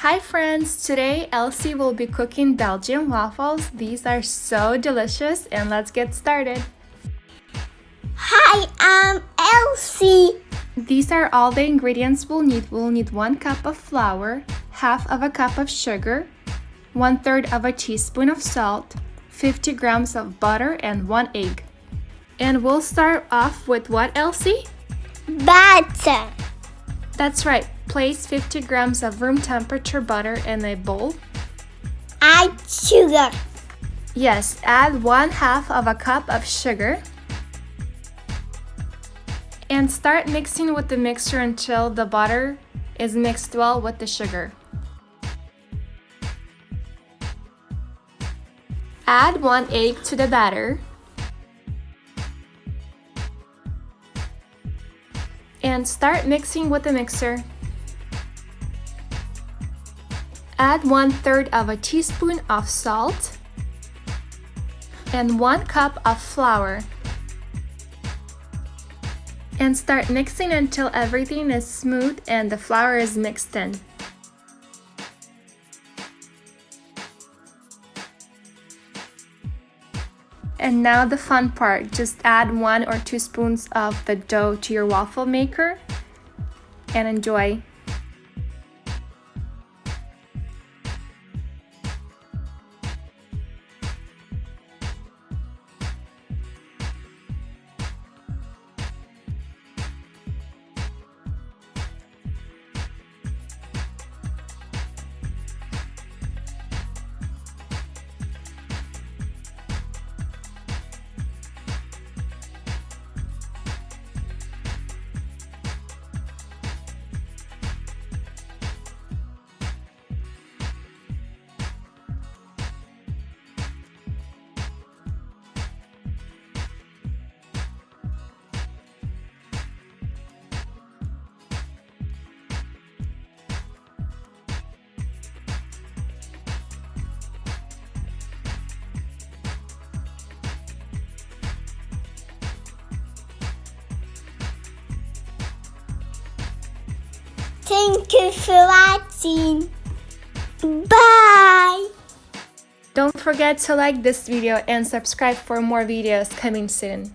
Hi friends, today Elsie will be cooking Belgian waffles. These are so delicious and let's get started. Hi, I'm Elsie. These are all the ingredients we'll need. We'll need 1 cup of flour, half of a cup of sugar, 1/3 of a teaspoon of salt, 50 grams of butter, and 1 egg. And we'll start off with what, Elsie? Butter. That's right. Place 50 grams of room temperature butter in a bowl. Add sugar. Yes, add 1/2 of a cup of sugar. And start mixing with the mixture until the butter is mixed well with the sugar. Add 1 egg to the batter. And start mixing with the mixer. Add 1/3 of a teaspoon of salt and 1 cup of flour. And start mixing until everything is smooth and the flour is mixed in. And now the fun part, just add 1 or 2 spoons of the dough to your waffle maker and enjoy. Thank you for watching. Bye. Don't forget to like this video and subscribe for more videos coming soon.